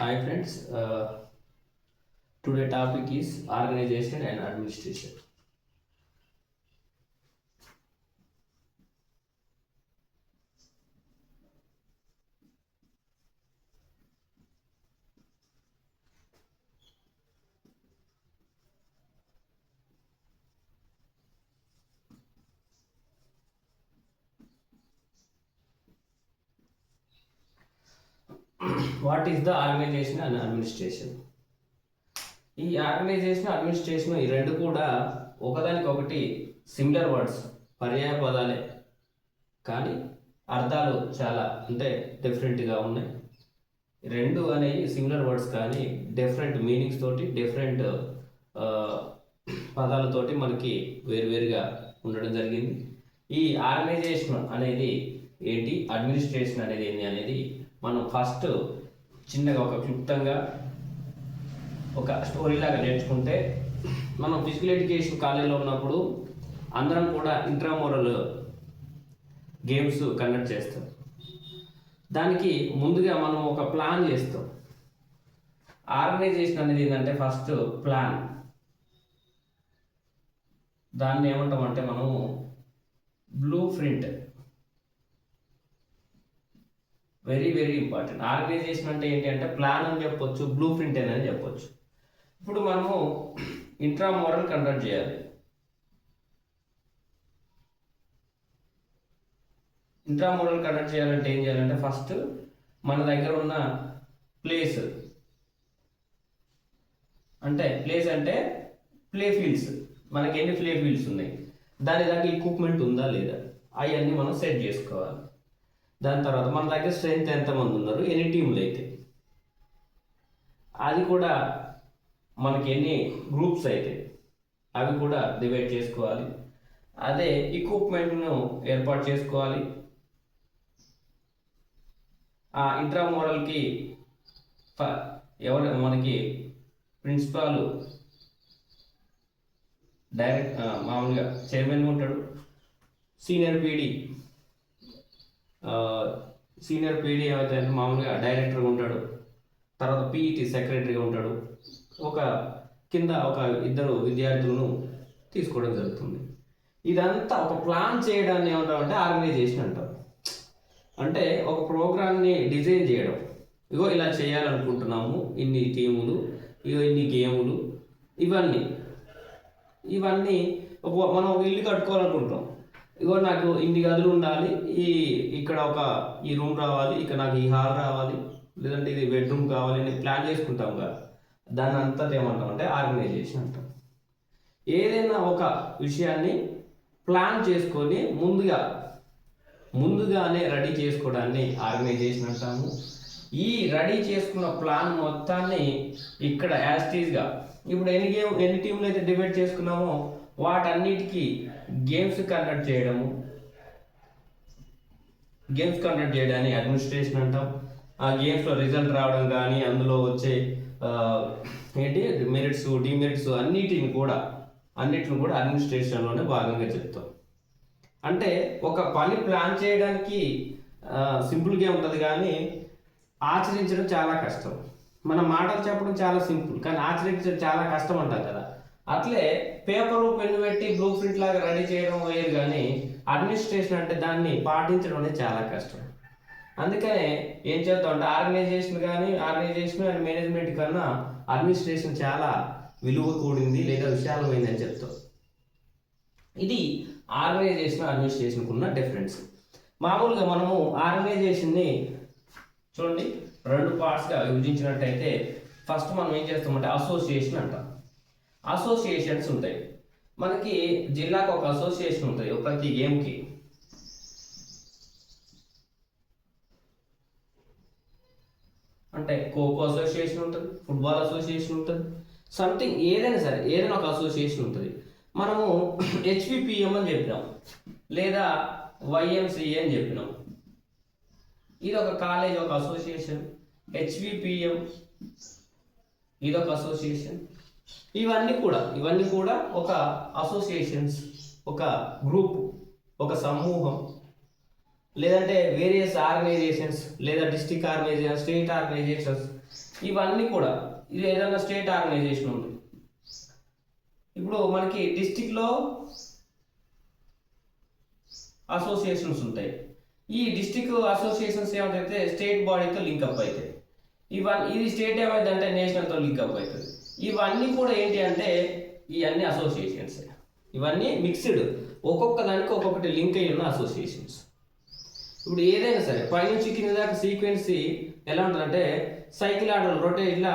Hi friends, today topic is organization and administration. What is the organization and administration? ఈ organisation administration ఈ రెండు కూడా ఒకదానికొకటి similar words, పర్యాయ పదాలే, కానీ అర్థాలు చాలా డిఫరెంట్గా ఉన్నాయి. రెండు అనేవి సిమిలర్ వర్డ్స్ కానీ డిఫరెంట్ మీనింగ్స్ తోటి డిఫరెంట్ పదాలతోటి మనకి వేరువేరుగా ఉండడం జరిగింది. ఈ ఆర్గనైజేషన్ అనేది ఏంటి, అడ్మినిస్ట్రేషన్ అనేది ఏంటి అనేది మనం ఫస్ట్ చిన్నగా ఒక క్లుప్తంగా ఒక స్టోరీ లాగా నేర్చుకుంటే, మనం ఫిజికల్ ఎడ్యుకేషన్ కాలేజీలో ఉన్నప్పుడు అందరం కూడా ఇంట్రామోరల్ గేమ్స్ కండక్ట్ చేస్తాం. దానికి ముందుగా మనం ఒక ప్లాన్ చేస్తాం. ఆర్గనైజేషన్ అనేది ఏంటంటే ఫస్ట్ ప్లాన్. దాన్ని ఏమంటామంటే మనము blueprint. Very very important. Organisation అంటే ఏంటి అంటే ప్లాన్ అని చెప్పొచ్చు, బ్లూ ప్రింట్ అని చెప్పొచ్చు. ఇప్పుడు మనము ఇంట్రామోరల్ కండక్ట్ చేయాలి. ఇంట్రామోరల్ కండక్ట్ చేయాలంటే ఏం చేయాలంటే ఫస్ట్ మన దగ్గర ఉన్న ప్లేస్ అంటే ప్లే ఫీల్డ్స్, మనకి ఎన్ని ప్లే ఫీల్డ్స్ ఉన్నాయి, దాని దగ్గర ఎక్విప్మెంట్ ఉందా లేదా, అవన్నీ మనం సెట్ చేసుకోవాలి. దాని తర్వాత మన దగ్గర స్ట్రెంత్ ఎంతమంది ఉన్నారు, ఎన్ని టీంలు అయితే, అది కూడా మనకి ఎన్ని గ్రూప్స్ అయితే అవి కూడా డివైడ్ చేసుకోవాలి. అదే ఎక్విప్మెంట్ను ఏర్పాటు చేసుకోవాలి. ఆ ఇంట్రామోరల్కి ఎవరు మనకి ప్రిన్సిపాల్, డైరెక్ట్ మామూలుగా చైర్మన్ ఉంటాడు, సీనియర్ పీడీ అయితే మామూలుగా డైరెక్టర్గా ఉంటాడు, తర్వాత పీఈటీ సెక్రటరీగా ఉంటాడు, కింద ఒక ఇద్దరు విద్యార్థులను తీసుకోవడం జరుగుతుంది. ఇదంతా ఒక ప్లాన్ చేయడాన్ని ఏమంటారంటే ఆర్గనైజేషన్ అంటారు. అంటే ఒక ప్రోగ్రామ్ని డిజైన్ చేయడం. ఇగో ఇలా చేయాలనుకుంటున్నాము, ఇన్ని టీములు, ఇన్ని గేములు, ఇవన్నీ మనం ఒక ఇల్లు కట్టుకోవాలనుకుంటున్నాం. ఇగో నాకు ఇన్ని గదులు ఉండాలి, ఇక్కడ ఈ రూమ్ రావాలి, ఇక్కడ నాకు ఈ హాల్ రావాలి, లేదంటే ఇది బెడ్రూమ్ కావాలి అని ప్లాన్ చేసుకుంటాం కదా, దాని అంతా ఏమంటాం అంటే ఆర్గనైజేషన్ అంటాం. ఏదైనా ఒక విషయాన్ని ప్లాన్ చేసుకొని ముందుగానే రెడీ చేసుకోవడాన్ని ఆర్గనైజేషన్ అంటాము. ఈ రెడీ చేసుకున్న ప్లాన్ మొత్తాన్ని ఇక్కడ యాస్టీజ్గా ఇప్పుడు ఎన్ని టీంలు అయితే డివైడ్ చేసుకున్నామో వాటన్నిటికీ గేమ్స్ కండక్ట్ చేయడాన్ని అడ్మినిస్ట్రేషన్ అంటాం. ఆ గేమ్స్లో రిజల్ట్ రావడం కానీ అందులో వచ్చే మెరిట్స్, డిమెరిట్స్ అన్నిటిని కూడా అడ్మినిస్ట్రేషన్లోనే భాగంగా చెప్తాం. అంటే ఒక పని ప్లాన్ చేయడానికి సింపుల్గా ఉంటుంది, కానీ ఆచరించడం చాలా కష్టం. మన మాటలు చెప్పడం చాలా సింపుల్, కానీ ఆచరించడం చాలా కష్టం అంటాం కదా. అట్లే పేపర్ పెన్ను పెట్టి బ్లూ ప్రింట్ లాగా రెడీ చేయడం వేరు, కానీ అడ్మినిస్ట్రేషన్ అంటే దాన్ని పాటించడం అనేది చాలా కష్టం. అందుకనే ఏం చేద్దాం అంటే ఆర్గనైజేషన్ అండ్ మేనేజ్మెంట్ కన్నా అడ్మినిస్ట్రేషన్ చాలా విలువ కూడింది లేదా విశాలమైంది అని చెప్తాం. ఇది ఆర్గనైజేషన్ అడ్మినిస్ట్రేషన్కి ఉన్న డిఫరెన్స్. మామూలుగా మనము ఆర్గనైజేషన్ని చూడండి రెండు పార్ట్స్గా విభజించినట్టయితే ఫస్ట్ మనం ఏం చేస్తామంటే అసోసియేషన్ అంటాం. అసోసియేషన్స్ ఉంటాయి. మనకి జిల్లాకు ఒక అసోసియేషన్ ఉంటుంది ప్రతి గేమ్కి. అంటే ఖోఖో అసోసియేషన్ ఉంటుంది, ఫుట్బాల్ అసోసియేషన్ ఉంటుంది, సంథింగ్ ఏదైనా ఒక అసోసియేషన్ ఉంటుంది. మనము హెచ్పిపిఎం అని చెప్పినాం, లేదా వైఎంసిఏ అని చెప్పినాం. ఇది ఒక కాలేజ్, ఒక అసోసియేషన్. హెచ్పిపిఎం ఇదొక అసోసియేషన్. ఇవన్నీ కూడా ఒక అసోసియేషన్స్, ఒక గ్రూప్, ఒక సమూహం. లేదంటే వేరియస్ ఆర్గనైజేషన్స్, లేదా డిస్ట్రిక్ట్ ఆర్గనైజేషన్, స్టేట్ ఆర్గనైజేషన్స్, ఇవన్నీ కూడా. ఇది ఏదైనా స్టేట్ ఆర్గనైజేషన్ ఉంది. ఇప్పుడు మనకి డిస్ట్రిక్ట్లో అసోసియేషన్స్ ఉంటాయి. ఈ డిస్ట్రిక్ట్ అసోసియేషన్స్ ఏమైతే స్టేట్ బాడీతో లింకప్ అవుతాయి. ఇది స్టేట్ ఏమైందంటే నేషనల్తో లింకప్ అవుతుంది. ఇవన్నీ కూడా ఏంటి అంటే ఇవన్నీ అసోసియేషన్స్. ఇవన్నీ మిక్స్డ్, ఒక్కొక్క దానికి ఒక్కొక్కటి లింక్ అయి ఉన్న అసోసియేషన్స్. ఇప్పుడు ఏదైనా సరే పైనుంచి కింద దాకా సీక్వెన్సీ ఎలా ఉంటుందంటే సైకిల్ ఆర్డర్, రొటేట్, ఇలా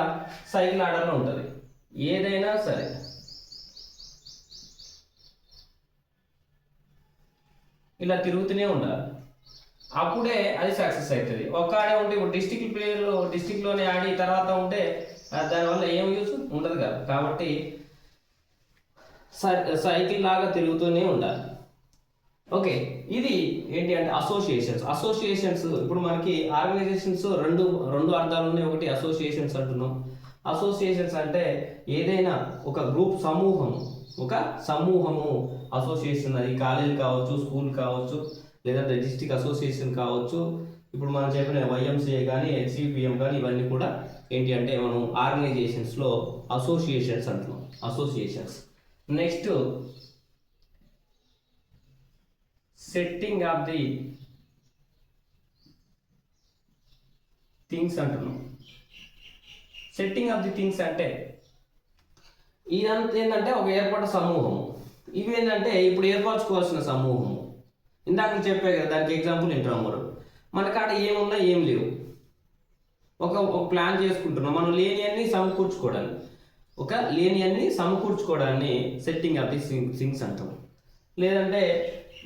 సైకిల్ ఆర్డర్లో ఉంటుంది. ఏదైనా సరే ఇలా తిరుగుతూనే ఉండాలి, అప్పుడే అది సక్సెస్ అవుతుంది. ఒక్కడే ఉంటే ఇప్పుడు డిస్టిక్ ప్లేయర్లు డిస్టిక్లోనే ఆడి తర్వాత ఉంటే దానివల్ల ఏం యూస్ ఉండదు కదా. కాబట్టి సైకిల్ లాగా తిరుగుతూనే ఉండాలి. ఓకే, ఇది ఏంటి అంటే అసోసియేషన్స్. ఇప్పుడు మనకి ఆర్గనైజేషన్స్ రెండు అర్థాలు ఉన్నాయి. ఒకటి అసోసియేషన్స్ అంటున్నాం. అసోసియేషన్స్ అంటే ఏదైనా ఒక గ్రూప్, ఒక సమూహము అసోసియేషన్. అది కాలేజ్ కావచ్చు, స్కూల్ కావచ్చు, లేదంటే డిస్ట్రిక్ట్ అసోసియేషన్ కావచ్చు. ఇప్పుడు మనం చెప్పిన వైఎంసీఏ కానీ, హెచ్సిపిఎం కానీ, ఇవన్నీ కూడా ఏంటి అంటే మనం ఆర్గనైజేషన్స్లో అసోసియేషన్స్ అంటున్నాం. Associations. Next setting of the things అంటున్నాం. సెట్టింగ్ ఆఫ్ ది థింగ్స్ అంటే ఇదంతా ఏంటంటే ఒక ఏర్పడ్డ సమూహము. ఇవి ఏంటంటే ఇప్పుడు ఏర్పరచుకోవాల్సిన సమూహము. ఇందాక చెప్పే కదా, దానికి ఎగ్జాంపుల్ ఇంట్రామర్. మనకాడ ఏమున్నా ఏం లేవు, ఒక ప్లాన్ చేసుకుంటున్నాం మనం లేనియన్ని సమకూర్చుకోవడాన్ని సెట్టింగ్ ఆఫ్ ది థింగ్స్ అంటాం. లేదంటే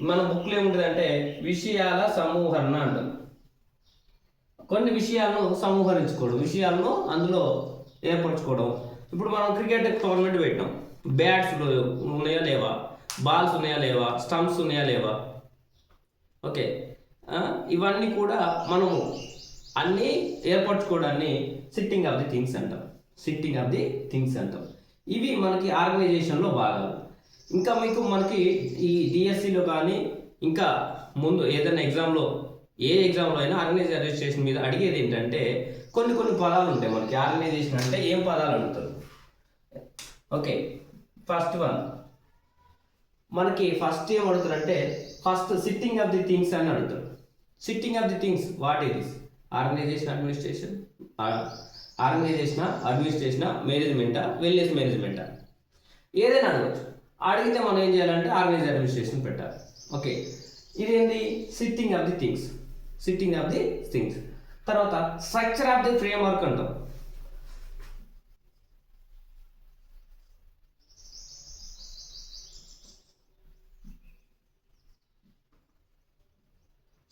మన బుక్లో ఏముంటుందంటే విషయాల సమూహరణ అంటాం. కొన్ని విషయాలను సమూహరించుకోవడం, విషయాలను అందులో ఏర్పరచుకోవడం. ఇప్పుడు మనం క్రికెట్ టోర్నమెంట్ పెట్టినాం. బ్యాట్స్ ఉన్నాయా లేవా, బాల్స్ ఉన్నాయా లేవా, స్టంప్స్ ఉన్నాయా లేవా. ఓకే, ఇవన్నీ కూడా మనము అన్నీ ఏర్పరచుకోవడాన్ని సిట్టింగ్ ఆఫ్ ది థింగ్స్ అంటాం. ఇవి మనకి ఆర్గనైజేషన్లో భాగాలు. ఇంకా మనకి ఈ డిఎస్సిలో కానీ ఇంకా ముందు ఏదైనా ఎగ్జామ్లో, ఏ ఎగ్జామ్లో అయినా ఆర్గనైజేషన్ మీద అడిగేది ఏంటంటే కొన్ని పదాలు ఉంటాయి మనకి. ఆర్గనైజేషన్ అంటే ఏం పదాలు అడుగుతారు. ఓకే, ఫస్ట్ వన్ మనకి ఫస్ట్ ఏం అడుగుతారంటే first sitting of the things అని అడుగుతారు. Sitting of the things what is this? Organisation, మేనేజ్మెంటా, వెల్నెస్ మేనేజ్మెంటా, ఏదైనా అడగచ్చు. అడిగితే మనం ఏం చేయాలంటే ఆర్గనైజ్ అడ్మినిస్ట్రేషన్ పెట్టాలి. ఓకే, ఇదేంటి? Sitting of the things. తర్వాత స్ట్రక్చర్ ఆఫ్ ది ఫ్రేమ్వర్క్ అంటాం.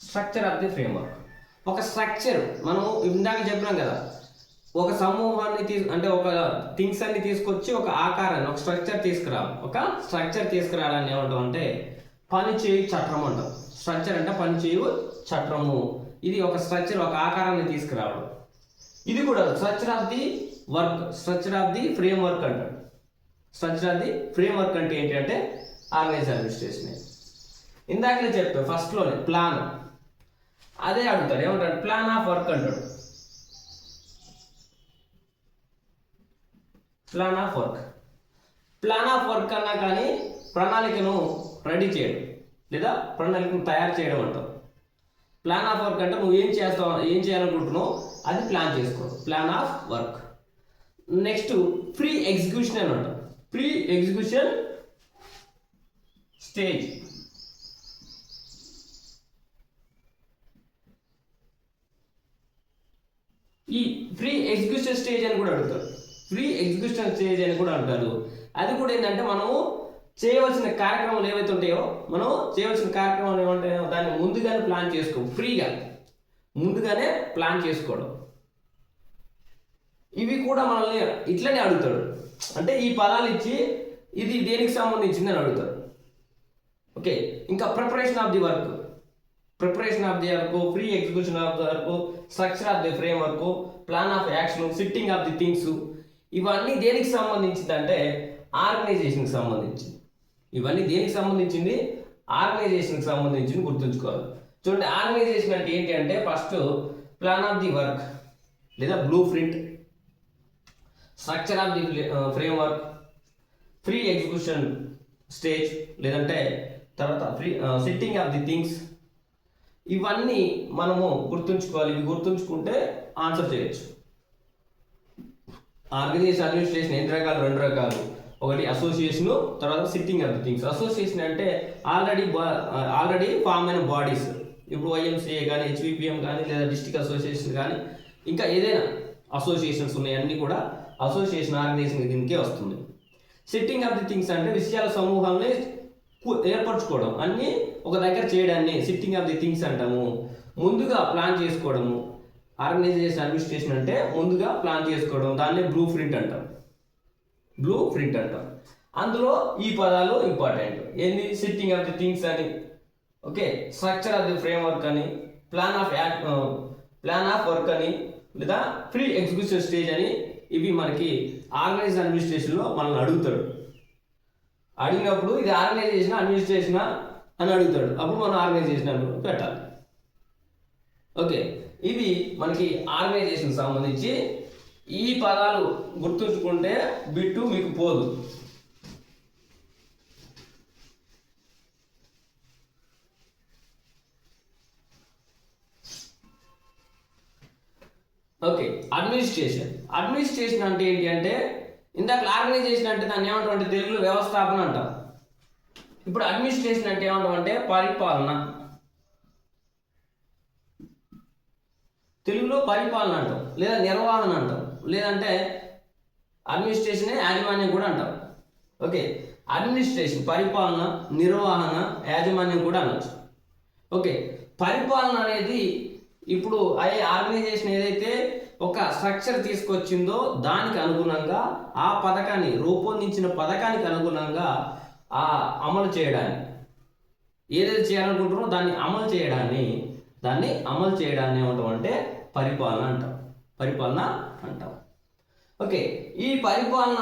స్ట్రక్చర్ ఆఫ్ ది ఫ్రేమ్వర్క్, ఒక స్ట్రక్చర్. మనం ఇందాక చెప్పినాం కదా, ఒక సమూహాన్ని అంటే ఒక థింగ్స్ అన్ని తీసుకొచ్చి ఒక ఆకారాన్ని, ఒక స్ట్రక్చర్ తీసుకురావడాన్ని ఏమంటాం అంటే పనిచేయు చట్రం అంటాం. స్ట్రక్చర్ అంటే పనిచేయు చట్రము. ఇది ఒక స్ట్రక్చర్, ఒక ఆకారాన్ని తీసుకురావడం. ఇది కూడా స్ట్రక్చర్ ఆఫ్ ది ఫ్రేమ్వర్క్ అంటాడు. స్ట్రక్చర్ ఆఫ్ ది ఫ్రేమ్వర్క్ అంటే ఏంటి అంటే ఆర్గనైజ్ అడ్మినిస్ట్రేషన్. ఇందాకనే చెప్పా ఫస్ట్లోనే ప్లాన్, అదే అడుగుతాడు. ఏమంటాడు? ప్లాన్ ఆఫ్ వర్క్ అంటాడు. ప్లాన్ ఆఫ్ వర్క్ అన్నా కానీ ప్రణాళికను రెడీ చేయడం లేదా ప్రణాళికను తయారు చేయడం అంటాం. ప్లాన్ ఆఫ్ వర్క్ అంటే నువ్వు ఏం చేయాలనుకుంటున్నావు అది ప్లాన్ చేసుకో, plan of work. Next pre execution అని అంటాం. Pre execution stage. ఈ ప్రీ ఎగ్జిక్యూషన్ స్టేజ్ అని కూడా అడుగుతారు. అది కూడా ఏంటంటే మనము చేయవలసిన కార్యక్రమాలు ఏవైతే ఉంటాయో, దాన్ని ముందుగానే ప్లాన్ చేసుకో, ముందుగానే ప్లాన్ చేసుకోవడం. ఇవి కూడా మనల్ని ఇట్లనే అడుగుతాడు. అంటే ఈ పదాలు ఇచ్చి ఇది దేనికి సంబంధించింది అని అడుగుతాడు. ఓకే, ఇంకా preparation of the work, pre execution of the work, structure of the frame work, plan of action, sitting of the things. ఇవన్నీ దేనికి సంబంధించింది అంటే ఆర్గనైజేషన్కి సంబంధించింది. గుర్తుంచుకోవాలి. చూడండి, ఆర్గనైజేషన్ అంటే ఏంటి అంటే first plan of the work లేదా blueprint, structure of the framework, free execution stage, లేదంటే తర్వాత free setting of the things. ఇవన్నీ మనము గుర్తుంచుకోవాలి. ఇవి గుర్తుంచుకుంటే ఆన్సర్ చేయొచ్చు. ఆర్గనైజేషన్ అడ్మినిస్ట్రేషన్ ఎన్ని రకాలు? 2 రకాలు. ఒకటి అసోసియేషను, తర్వాత sitting of the things. Association అంటే ఆల్రెడీ ఫామ్ అయిన బాడీస్, ఇప్పుడు వైఎంసీఏ కానీ, హెచ్విపిఎం కానీ, లేదా డిస్ట్రిక్ట్ అసోసియేషన్ కానీ, ఇంకా ఏదైనా అసోసియేషన్స్ ఉన్నాయి, అన్నీ కూడా అసోసియేషన్ ఆర్గనైజేషన్ దీనికే వస్తుంది. సిట్టింగ్ ఆఫ్ ది థింగ్స్ అంటే విషయాల సమూహాన్ని ఏర్పరచుకోవడం, అన్నీ ఒక దగ్గర చేయడాన్ని సిట్టింగ్ ఆఫ్ ది థింగ్స్ అంటాము. ముందుగా ప్లాన్ చేసుకోవడము. ఆర్గనైజేషన్ అడ్మినిస్ట్రేషన్ అంటే ముందుగా ప్లాన్ చేసుకోవడం, దాన్ని బ్లూ ప్రింట్ అంటాం. బ్లూ ప్రింట్ అంటాం. అందులో ఈ పదాలు ఇంపార్టెంట్. ఏంది? సిట్టింగ్ ఆఫ్ ది థింగ్స్ అని, okay, structure of the framework అని, ప్లాన్ ఆఫ్ వర్క్ అని, లేదా ఫ్రీ ఎగ్జిక్యూషన్ స్టేజ్ అని. ఇవి మనకి ఆర్గనైజేషన్ అడ్మినిస్ట్రేషన్లో మనల్ని అడుగుతాడు. అడిగినప్పుడు ఇది ఆర్గనైజేషన్ అడ్మినిస్ట్రేషనా అని అడుగుతాడు. అప్పుడు మనం ఆర్గనైజేషన్ అని పెట్టాలి. ఓకే, ఇది మనకి ఆర్గనైజేషన్ సంబంధించి. ఈ పదాలు గుర్తుంచుకుంటే బిట్టు మీకు పోదు. ఓకే, అడ్మినిస్ట్రేషన్ అంటే ఏంటి అంటే, ఇందాక ఆర్గనైజేషన్ అంటే దాన్ని ఏమంటాం అంటే తెలుగులో వ్యవస్థాపన అంటాం. ఇప్పుడు అడ్మినిస్ట్రేషన్ అంటే ఏమంటాం అంటే పరిపాలన. తెలుగులో పరిపాలన అంటాం, లేదా నిర్వహణ అంటాం, లేదంటే అడ్మినిస్ట్రేషనే యాజమాన్యం కూడా అంటాం. ఓకే, అడ్మినిస్ట్రేషన్ పరిపాలన, నిర్వహణ, యాజమాన్యం కూడా అనొచ్చు. ఓకే, పరిపాలన అనేది ఇప్పుడు ఆర్గనైజేషన్ ఏదైతే ఒక స్ట్రక్చర్ తీసుకొచ్చిందో దానికి అనుగుణంగా ఆ పథకాన్ని రూపొందించిన పథకానికి అనుగుణంగా అమలు చేయడాన్ని, ఏదైతే చేయాలనుకుంటున్నారో దాన్ని అమలు చేయడాన్ని ఏమంటాం అంటే పరిపాలన అంటాం. ఓకే, ఈ పరిపాలన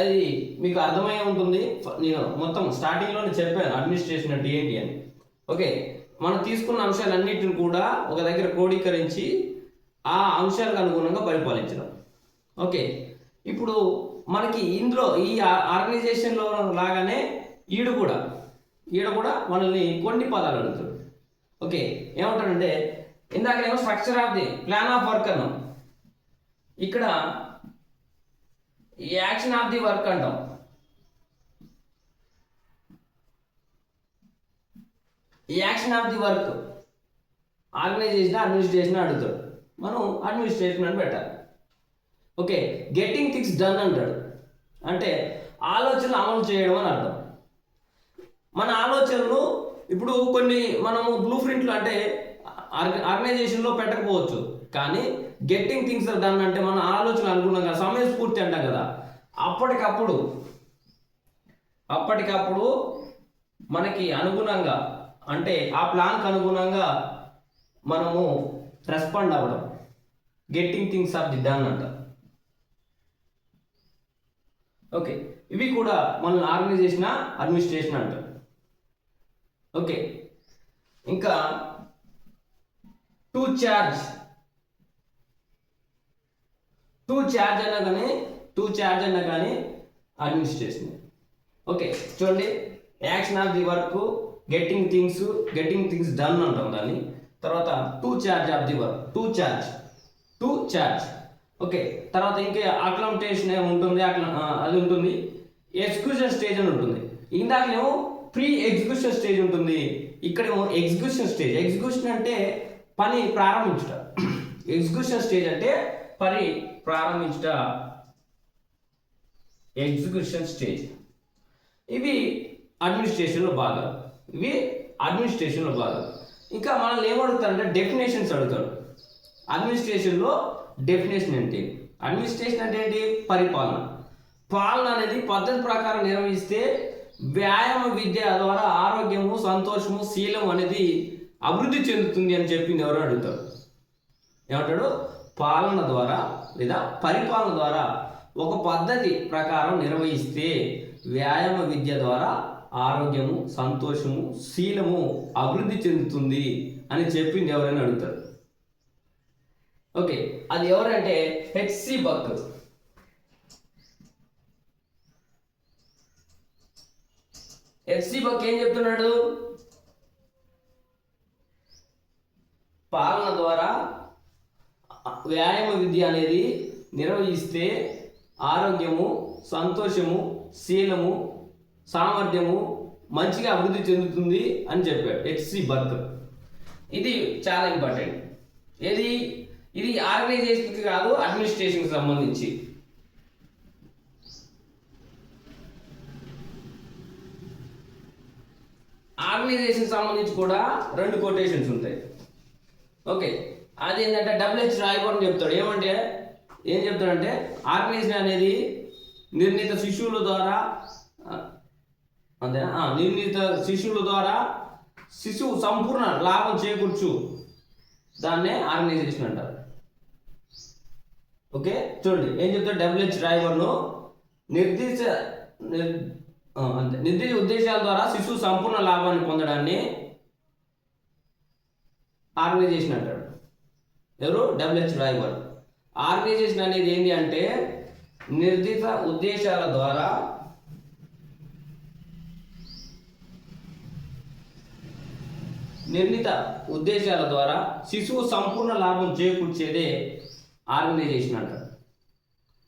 అది మీకు అర్థమై ఉంటుంది. నేను మొత్తం స్టార్టింగ్లోనే చెప్పాను అడ్మినిస్ట్రేషన్ అంటే ఏంటి అని. ఓకే, మనం తీసుకున్న అంశాలన్నిటిని కూడా ఒక దగ్గర క్రోడీకరించి ఆ అంశాలకు అనుగుణంగా పరిపాలించడం. ఓకే, ఇప్పుడు మనకి ఇందులో ఈ ఆర్గనైజేషన్లో లాగానే ఈడ కూడా మనల్ని కొన్ని పదాలు అడుగుతాడు. ఓకే, ఏమంటాడంటే ఇందాకనేమో structure of the plan of work అన్నాం, ఇక్కడ యాక్షన్ ఆఫ్ ది వర్క్ అంటాం. Action of the work organisation administration అడుగుతాడు, మనం అడ్మినిస్ట్రేషన్ అని పెట్టాలి. ఓకే, గెట్టింగ్ థింగ్స్ డన్ అంటాడు, అంటే ఆలోచనలు అమలు చేయడం అని అర్థం. మన ఆలోచనలు ఇప్పుడు కొన్ని మనము బ్లూ ప్రింట్లు అంటే ఆర్గనైజేషన్లో పెట్టకపోవచ్చు, కానీ గెట్టింగ్ థింగ్స్ డన్ అంటే మన ఆలోచన అనుగుణంగా సమయస్ఫూర్తి అంటాం కదా, అప్పటికప్పుడు మనకి అనుగుణంగా అంటే ఆ ప్లాన్కి అనుగుణంగా మనము రెస్పాండ్ అవ్వడం, getting things of the done అంట. ఓకే, ఇవి కూడా మన ఆర్గనైజేషన్ అడ్మినిస్ట్రేషన్ అంటారు. ఓకే, ఇంకా టు చార్జ్ అన్నా కానీ అడ్మినిస్ట్రేషన్. ఓకే, చూడండి, action of the work, getting things done అంటాం దాన్ని. తర్వాత to charge of the work, to charge. Okay, తర్వాత ఇంకా అక్లమటేషన్ ఉంటుంది, అది ఉంటుంది. ఎగ్జిక్యూషన్ స్టేజ్ అని ఉంటుంది. ఇందాకనేమో ప్రీ ఎగ్జిక్యూషన్ స్టేజ్ ఉంటుంది, ఇక్కడేమో ఎగ్జిక్యూషన్ స్టేజ్. ఎగ్జిక్యూషన్ అంటే పని ప్రారంభించుట, ఎగ్జిక్యూషన్ స్టేజ్ అంటే పని ప్రారంభించుట, ఎగ్జిక్యూషన్ స్టేజ్. ఇవి అడ్మినిస్ట్రేషన్లో భాగాలు. ఇంకా మనల్ని ఏమడుగుతారంటే డెఫినేషన్స్ అడుగుతాడు. అడ్మినిస్ట్రేషన్లో డెఫినేషన్ ఏంటి? అడ్మినిస్ట్రేషన్ అంటే ఏంటి? పాలన అనేది పద్ధతి ప్రకారం నిర్వహిస్తే వ్యాయామ విద్య ద్వారా ఆరోగ్యము, సంతోషము, శీలం అనేది అభివృద్ధి చెందుతుంది అని చెప్పింది ఎవరు అడుగుతారు. ఏమంటాడు? పాలన ద్వారా లేదా పరిపాలన ద్వారా ఒక పద్ధతి ప్రకారం నిర్వహిస్తే వ్యాయామ విద్య ద్వారా ఆరోగ్యము, సంతోషము, శీలము అభివృద్ధి చెందుతుంది అని చెప్పింది ఎవరైనా అడుగుతారు. ఓకే, అది ఎవరంటే హెచ్సి బక్. హెచ్సి బక్ ఏం చెప్తున్నాడు? పాలన ద్వారా వ్యాయామ విద్య అనేది నిర్వహిస్తే ఆరోగ్యము, సంతోషము, శీలము, సామర్థ్యము మంచిగా అభివృద్ధి చెందుతుంది అని చెప్పాడు హెచ్సి బక్. ఇది చాలా ఇంపార్టెంట్. ఇది ఆర్గనైజేషన్కి కాదు, అడ్మినిస్ట్రేషన్కి సంబంధించి. ఆర్గనైజేషన్ సంబంధించి కూడా 2 కొటేషన్స్ ఉంటాయి. ఓకే, అది ఏంటంటే డబ్ల్యూహెచ్ రాయ్బర్న్ చెప్తాడు. ఏం చెప్తాడంటే ఆర్గనైజేషన్ అనేది నిర్ణీత శిశువుల ద్వారా శిశువు సంపూర్ణ లాభం చేకూర్చు, దాన్నే ఆర్గనైజేషన్ అంటారు. ఓకే, చూడండి ఏం చెప్తాడు డబ్ల్యూహెచ్ రాయ్బర్న్, నిర్దిష్ట ఉద్దేశాల ద్వారా శిశువు సంపూర్ణ లాభాన్ని పొందడాన్ని ఆర్గనైజేషన్ అంటాడు. ఎవరు? డబ్ల్యూహెచ్ రాయ్బర్న్. ఆర్గనైజేషన్ అనేది ఏంటి అంటే నిర్దిష్ట ఉద్దేశాల ద్వారా శిశువు సంపూర్ణ లాభం చేకూర్చేదే ఆర్గనైజేషన్ అంటారు.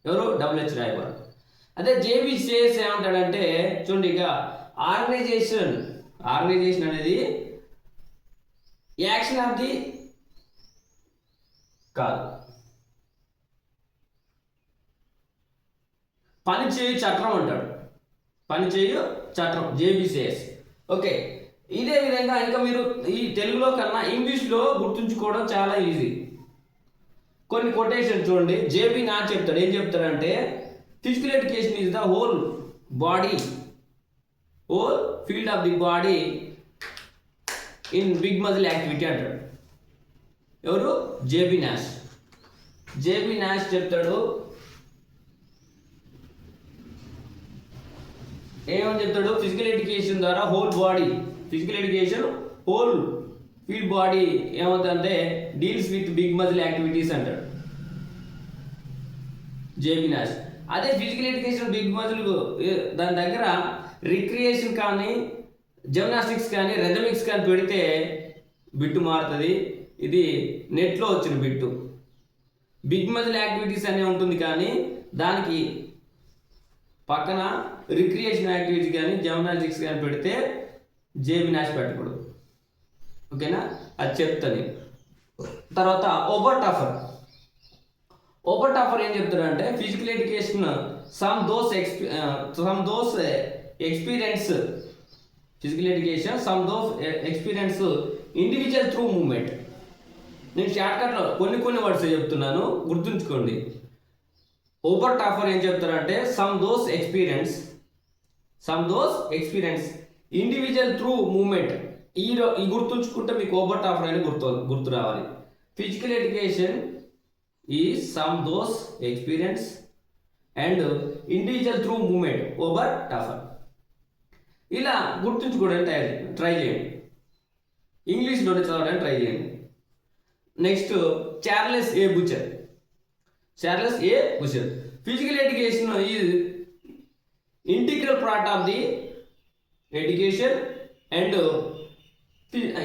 ఎవరు? డబ్ల్యూహెచ్ రాయ్బర్న్. అదే జేబీ సేస్ ఏమంటాడంటే చూడండి, ఇక ఆర్గనైజేషన్ అనేది యాక్షన్ ఆఫ్ ది కాదు, పనిచేయు చట్టం అంటాడు. పనిచేయు చట్టం, జేబీ సేస్. ఓకే, ఇదే విధంగా ఇంకా మీరు ఈ తెలుగులో కన్నా ఇంగ్లీష్లో గుర్తుంచుకోవడం చాలా ఈజీ. కొన్ని కొటేషన్ చూడండి. జేబీ నాచ్ చెప్తాడు. ఏం చెప్తాడంటే physical education is the whole field of the body in big muscle activity అంటాడు. ఎవరు? జేబీ నాష్ చెప్తాడు. ఏమని చెప్తాడు? ఫిజికల్ ఎడ్యుకేషన్ ద్వారా హోల్ ఫీల్డ్ బాడీ ఏమవుతుందంటే deals with big muscle activities అంటాడు జేబీ నాష్. అదే ఫిజికల్ ఎడ్యుకేషన్ బిగ్ మజిల్ దాని దగ్గర రిక్రియేషన్ కానీ, జిమ్నాస్టిక్స్ కానీ, రెథమిక్స్ కానీ పెడితే బిట్టు మారుతుంది. ఇది నెట్లో వచ్చిన బిట్టు. బిగ్ మజిల్ యాక్టివిటీస్ అనే ఉంటుంది, కానీ దానికి పక్కన రిక్రియేషన్ యాక్టివిటీస్ కానీ, జిమ్నాస్టిక్స్ కానీ పెడితే జేబీ నాష్ పెట్టకూడదు. ఓకేనా? అది చెప్తాను. తర్వాత ఓబర్ టాఫర్ ఏం చెప్తాడంటే physical education sum those experience individual through moment. నేను షార్ట్కట్లో కొన్ని వర్డ్స్ చెప్తున్నాను, గుర్తుంచుకోండి. ఓబర్ టాఫర్ ఏం చెప్తారంటే sum those experience individual through moment. ఈ గుర్తుంచుకుంటే మీకు ఓబర్ టాఫర్ అని గుర్తు రావాలి. Physical education is sum those experience and individual through moment, Oberteuffer. ఇలా గుర్తుంచుకోవడానికి ట్రై చేయండి. ఇంగ్లీష్లోనే చదవడానికి ట్రై చేయండి. Next Charles A Bucher. Physical education is integral part of the education and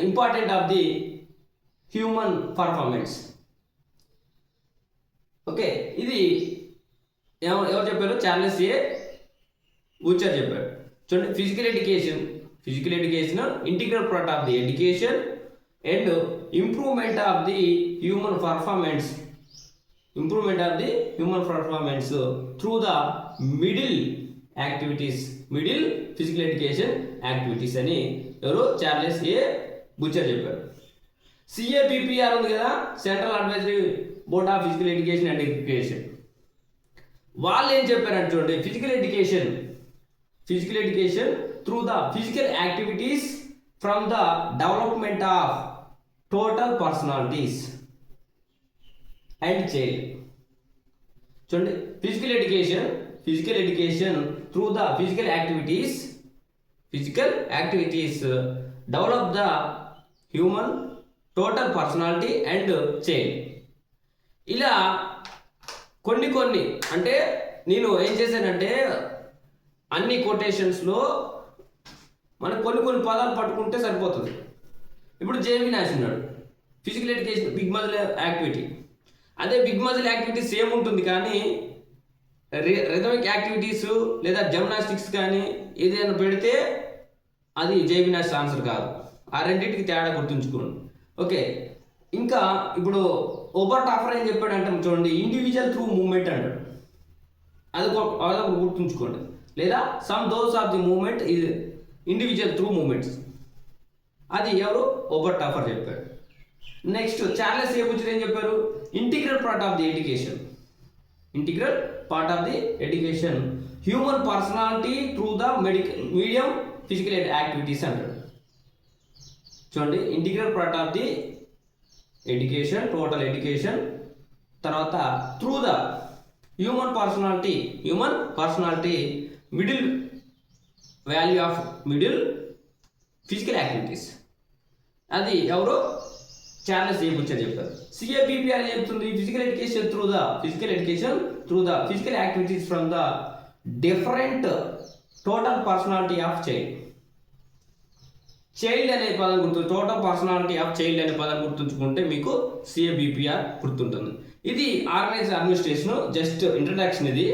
important of the human performance. Okay, ఇది ఎవరు చెప్పారు? Charles A Bucher చెప్పారు. చూడండి, physical education integral part of the education and improvement of the human performance through the middle physical education activities అని ఎవరు? Charles A Bucher చెప్పారు. CABPR ఉంది కదా, central advisory board of physical education and education. వాళ్ళు ఏం చెప్పారంటే చూడండి, physical education through the physical activities from the development of total personalities and child. చూడండి, physical education through the physical activities develop the human total personality and child. ఇలా కొన్ని అంటే నేను ఏం చేశానంటే అన్ని కొటేషన్స్లో మనకు కొన్ని పదాలు పట్టుకుంటే సరిపోతుంది. ఇప్పుడు జేవినాష్ ఉన్నాడు, physical education big muscle activity. అదే బిగ్ మజిల్ యాక్టివిటీ సేమ్ ఉంటుంది, కానీ రిథమిక్ యాక్టివిటీస్ లేదా జిమ్నాస్టిక్స్ కానీ ఏదైనా పెడితే అది జేవినాష్ ఆన్సర్ కాదు. ఆ రెండింటికి తేడా గుర్తుంచుకోండి. ఓకే, ఇంకా ఇప్పుడు ఓబర్ట్ ఆఫర్ ఏం చెప్పాడంటే చూడండి, ఇండివిజువల్ త్రూ మూవ్మెంట్ అంటాడు. అదొకటి గుర్తుంచుకోండి. లేదా sum those of the movement ఇది ఇండివిజువల్ త్రూ మూవ్మెంట్స్, అది ఎవరు ఓబర్ట్ ఆఫర్ చెప్పాడు. నెక్స్ట్ చార్లెస్ ఏబుచర్ ఏం చెప్పారు, integral part of the education, integral part of the education human personality through the medium physical activities అంటాడు. చూడండి, integral part of the education, total education, తర్వాత through the human personality middle value of middle physical activities, అది ఎవరు Charles A Bucher చెప్పారు. C A B P R ఏం చెప్తుంది, physical education through the physical activities from the different total personality of child అనే పదం total personality of child అనే పదం గుర్తుంచుకుంటే మీకు సిఏబిపిఆర్ గుర్తుంటుంది. ఇది ఆర్గనైజ్ అడ్మినిస్ట్రేషన్, జస్ట్ ఇంట్రడక్షన్. ఇది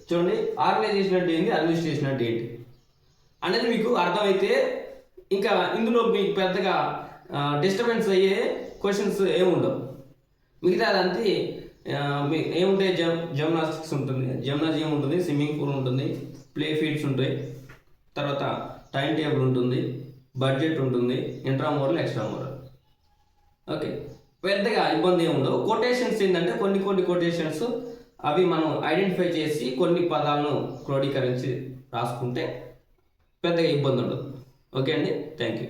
చూడండి, ఆర్గనైజేషన్ అంటే ఏంటి, అడ్మినిస్ట్రేషన్ అంటే ఏంటి అనేది మీకు అర్థమైతే ఇంకా ఇందులో మీకు పెద్దగా డిస్టర్బెన్స్ అయ్యే క్వశ్చన్స్ ఏముండవు. మిగతాదంతా ఏముంటాయి, జిమ్నాస్టిక్స్ ఉంటుంది, జిమ్నాజియం ఉంటుంది, స్విమ్మింగ్ పూల్ ఉంటుంది, ప్లే ఫీల్డ్స్ ఉంటాయి, తర్వాత టైం టేబుల్ ఉంటుంది, బడ్జెట్ ఉంటుంది, ఇంట్రామోరల్ ఎక్స్ట్రామోరల్. ఓకే, పెద్దగా ఇబ్బంది ఏమి ఉండవు. కొటేషన్స్ ఏంటంటే కొన్ని కొటేషన్స్ అవి మనం ఐడెంటిఫై చేసి కొన్ని పదాలను క్రోడీకరించి రాసుకుంటే పెద్దగా ఇబ్బంది ఉండదు. ఓకే అండి, థ్యాంక్ యూ.